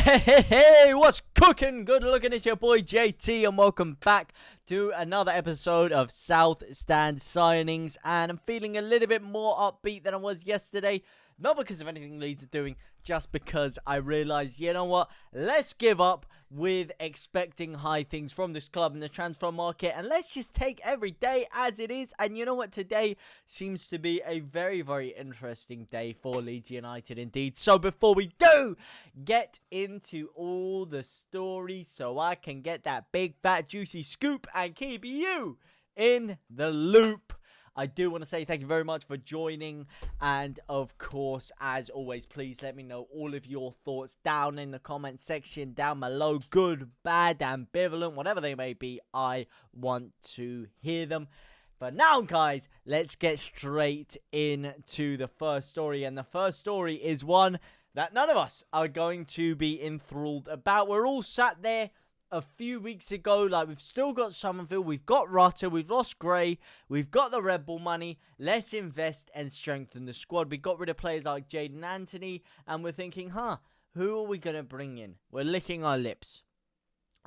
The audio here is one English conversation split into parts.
Hey, what's cooking? Good looking, it's your boy JT, and welcome back to another episode of South Stand Signings. And I'm feeling a little bit more upbeat than I was yesterday. Not because of anything Leeds are doing, just because I realised, you know what, let's give up with expecting high things from this club in the transfer market, and let's just take every day as it is. And you know what, today seems to be a very, very interesting day for Leeds United indeed. So before we do get into all the stories, so I can get that big, fat, juicy scoop and keep you in the loop, I do want to say thank you very much for joining, and of course, as always, please let me know all of your thoughts down in the comment section down below. Good, bad, ambivalent, whatever they may be, I want to hear them. But now, guys, let's get straight into the first story, and the first story is one that none of us are going to be enthralled about. We're all sat there a few weeks ago, like, we've still got Somerville, we've got Rutter, we've lost Gray, we've got the Red Bull money, let's invest and strengthen the squad. We got rid of players like Jaidon Anthony, and we're thinking, who are we going to bring in? We're licking our lips.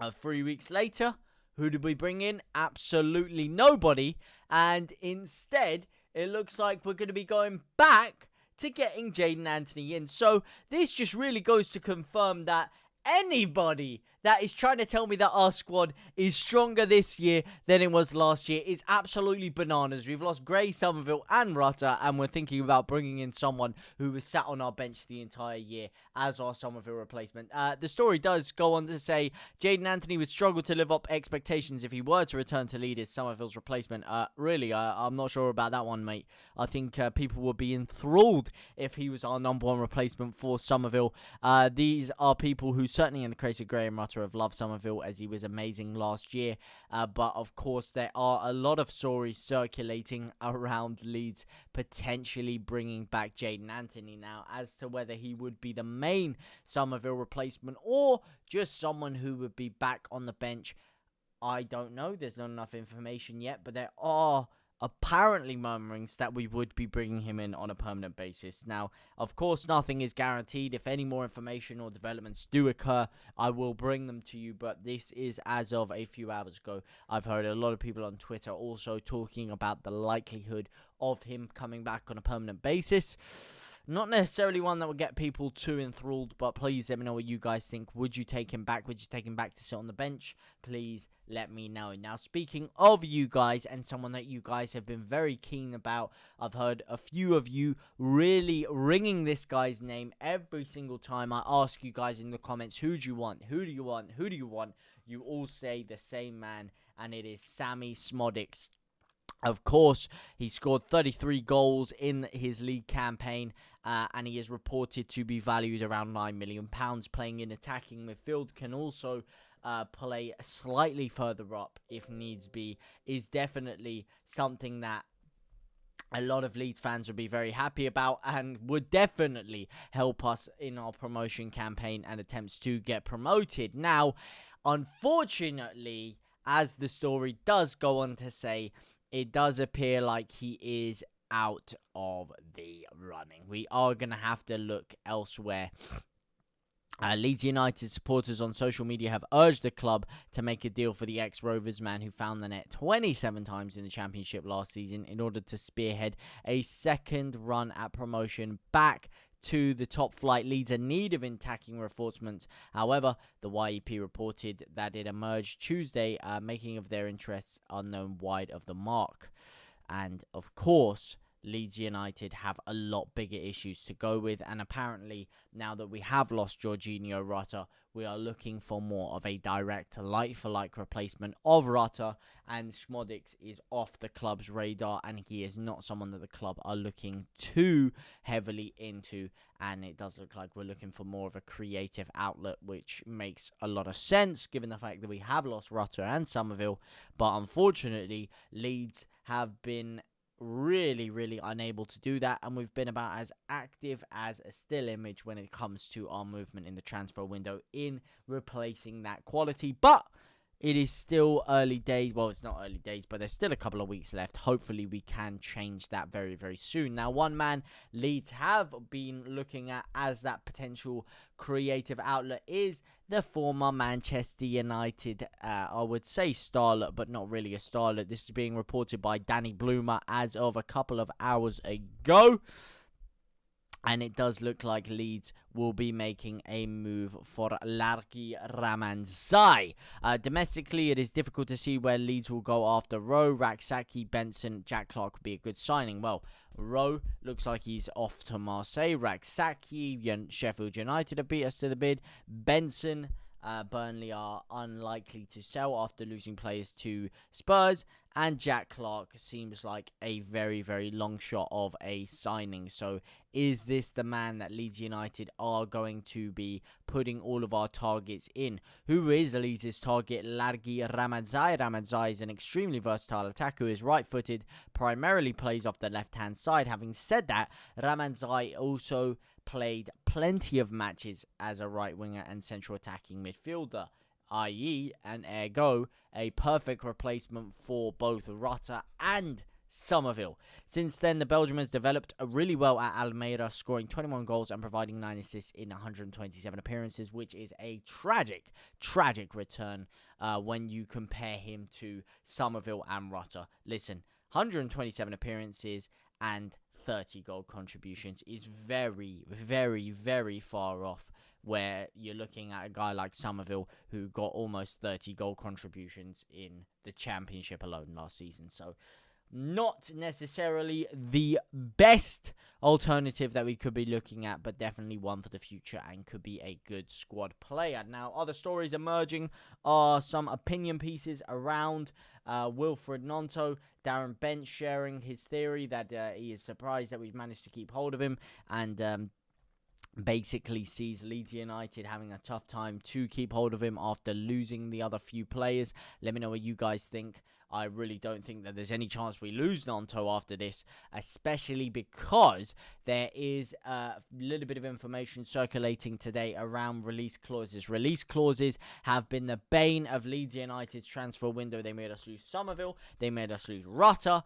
3 weeks later, who did we bring in? Absolutely nobody, and instead, it looks like we're going to be going back to getting Jaidon Anthony in. So, this just really goes to confirm that anybody that is trying to tell me that our squad is stronger this year than it was last year is absolutely bananas. We've lost Gray, Somerville and Rutter, and we're thinking about bringing in someone who was sat on our bench the entire year as our Somerville replacement. The story does go on to say Jaidon Anthony would struggle to live up expectations if he were to return to lead as Somerville's replacement. Really, I'm not sure about that one, mate. I think people would be enthralled if he was our number one replacement for Somerville. These are people who certainly in the case of Gray and Rutter have loved Somerville as he was amazing last year, but of course there are a lot of stories circulating around Leeds potentially bringing back Jaidon Anthony now as to whether he would be the main Somerville replacement or just someone who would be back on the bench. I don't know, there's not enough information yet, but there are apparently murmurings that we would be bringing him in on a permanent basis. Now, of course, nothing is guaranteed. If any more information or developments do occur, I will bring them to you, but this is as of a few hours ago. I've heard a lot of people on Twitter also talking about the likelihood of him coming back on a permanent basis. Not necessarily one that would get people too enthralled, but please let me know what you guys think. Would you take him back? Would you take him back to sit on the bench? Please let me know. Now, speaking of you guys and someone that you guys have been very keen about, I've heard a few of you really ringing this guy's name every single time I ask you guys in the comments, who do you want? Who do you want? Who do you want? You all say the same man, and it is Sami Smodics. Of course, he scored 33 goals in his league campaign, and he is reported to be valued around £9 million. Playing in attacking midfield, can also play slightly further up if needs be, is definitely something that a lot of Leeds fans would be very happy about and would definitely help us in our promotion campaign and attempts to get promoted. Now, unfortunately, as the story does go on to say, it does appear like he is out of the running. We are going to have to look elsewhere. Leeds United supporters on social media have urged the club to make a deal for the ex-Rovers man who found the net 27 times in the Championship last season in order to spearhead a second run at promotion back to the top flight. Leeds are in need of attacking reinforcements. However, the YEP reported that it emerged Tuesday, making of their interests unknown wide of the mark. And of course, Leeds United have a lot bigger issues to go with, and apparently now that we have lost Jorginho Rutter, we are looking for more of a direct like-for-like replacement of Rutter, and Smodics is off the club's radar, and he is not someone that the club are looking too heavily into, and it does look like we're looking for more of a creative outlet, which makes a lot of sense given the fact that we have lost Rutter and Somerville, but unfortunately Leeds have been really unable to do that, and we've been about as active as a still image when it comes to our movement in the transfer window in replacing that quality. But it is still early days. Well, it's not early days, but there's still a couple of weeks left. Hopefully, we can change that very, very soon. Now, one man Leeds have been looking at as that potential creative outlet is the former Manchester United, I would say starlet, but not really a starlet. This is being reported by Danny Bloomer as of a couple of hours ago. And it does look like Leeds will be making a move for Largi Ramanzai. Domestically, it is difficult to see where Leeds will go after Rowe, Raksaki, Benson, Jack Clark would be a good signing. Well, Rowe looks like he's off to Marseille. Raksaki, Sheffield United have beat us to the bid. Benson, Burnley are unlikely to sell after losing players to Spurs. And Jack Clark seems like a very, very long shot of a signing. So is this the man that Leeds United are going to be putting all of our targets in? Who is Leeds' target? Largi Ramanzai. Ramanzai is an extremely versatile attacker who is right-footed, primarily plays off the left-hand side. Having said that, Ramanzai also played plenty of matches as a right winger and central attacking midfielder, i.e. and ergo a perfect replacement for both Rutter and Somerville. Since then, the Belgium has developed really well at Almeida, scoring 21 goals and providing 9 assists in 127 appearances, which is a tragic return when you compare him to Somerville and Rutter. Listen, 127 appearances and 30 goal contributions is very, very, very far off where you're looking at a guy like Somerville who got almost 30 goal contributions in the Championship alone last season. So not necessarily the best alternative that we could be looking at, but definitely one for the future and could be a good squad player. Now, other stories emerging are some opinion pieces around Wilfried Gnonto. Darren Bent sharing his theory that he is surprised that we've managed to keep hold of him and basically sees Leeds United having a tough time to keep hold of him after losing the other few players. Let me know what you guys think. I really don't think that there's any chance we lose Gnonto after this, especially because there is a little bit of information circulating today around release clauses. Release clauses have been the bane of Leeds United's transfer window. They made us lose Somerville. They made us lose Rutter.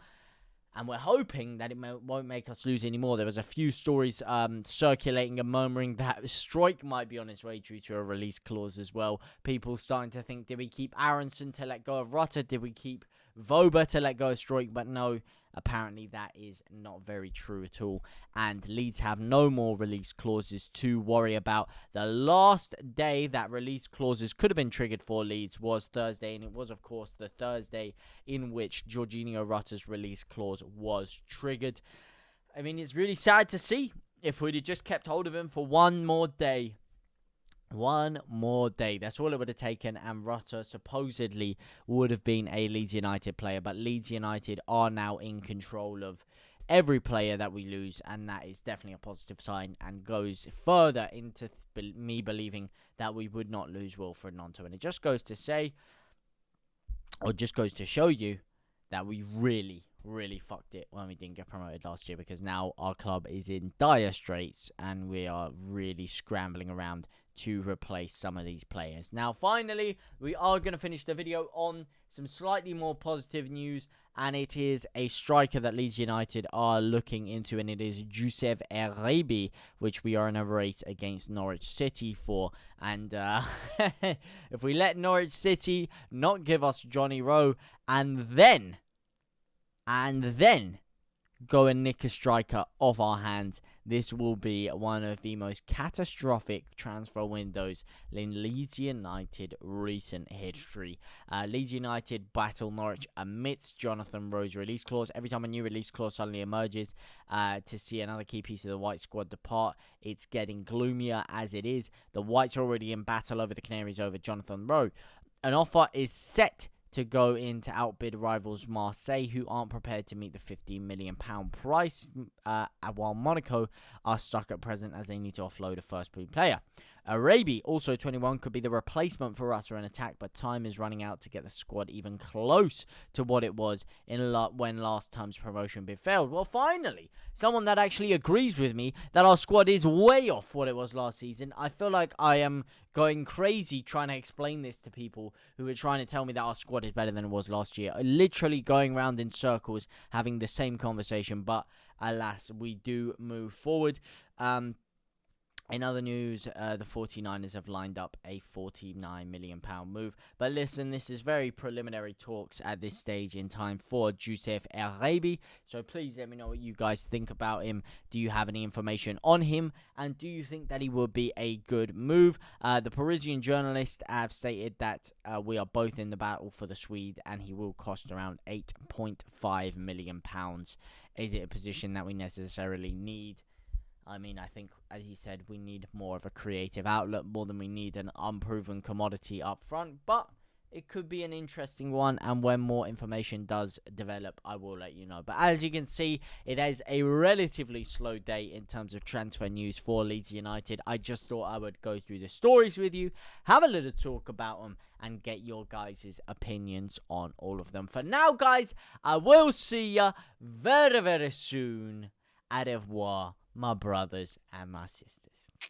And we're hoping that it won't make us lose anymore. There was a few stories circulating and murmuring that Strike might be on its way due to a release clause as well. People starting to think, did we keep Aronson to let go of Rutter? Did we keep Voba to let go of Strike? But no, apparently that is not very true at all. And Leeds have no more release clauses to worry about. The last day that release clauses could have been triggered for Leeds was Thursday. And it was, of course, the Thursday in which Jorginho Rutter's release clause was triggered. I mean, it's really sad to see. If we'd have just kept hold of him for one more day, that's all it would have taken, and Rutter supposedly would have been a Leeds United player, but Leeds United are now in control of every player that we lose, and that is definitely a positive sign and goes further into me believing that we would not lose Wilfried Gnonto. And it just goes to say, or just goes to show you, that we really fucked it when we didn't get promoted last year, because now our club is in dire straits and we are really scrambling around to replace some of these players. Now, finally, we are going to finish the video on some slightly more positive news, and it is a striker that Leeds United are looking into, and it is Jusef Erabi, which we are in a race against Norwich City for. And if we let Norwich City not give us Johnny Rowe and then go and nick a striker off our hands, this will be one of the most catastrophic transfer windows in Leeds United recent history. Leeds United battle Norwich amidst Jonathan Rowe's release clause. Every time a new release clause suddenly emerges to see another key piece of the White squad depart, it's getting gloomier as it is. The Whites are already in battle over the Canaries over Jonathan Rowe. An offer is set to go in to outbid rivals Marseille, who aren't prepared to meet the £15 million price, while Monaco are stuck at present as they need to offload a first-breed player. Erabi, also 21, could be the replacement for Rutter in attack, but time is running out to get the squad even close to what it was when last time's promotion bid failed. Well, finally, someone that actually agrees with me that our squad is way off what it was last season. I feel like I am going crazy trying to explain this to people who are trying to tell me that our squad is better than it was last year. Literally going around in circles, having the same conversation, but alas, we do move forward. In other news, the 49ers have lined up a £49 million move. But listen, this is very preliminary talks at this stage in time for Jusef Erabi. So please let me know what you guys think about him. Do you have any information on him? And do you think that he would be a good move? The Parisian journalists have stated that we are both in the battle for the Swede, and he will cost around £8.5 million. Is it a position that we necessarily need? I mean, I think, as you said, we need more of a creative outlet more than we need an unproven commodity up front. But it could be an interesting one, and when more information does develop, I will let you know. But as you can see, it is a relatively slow day in terms of transfer news for Leeds United. I just thought I would go through the stories with you, have a little talk about them, and get your guys' opinions on all of them. For now, guys, I will see ya very, very soon. Au revoir, my brothers and my sisters.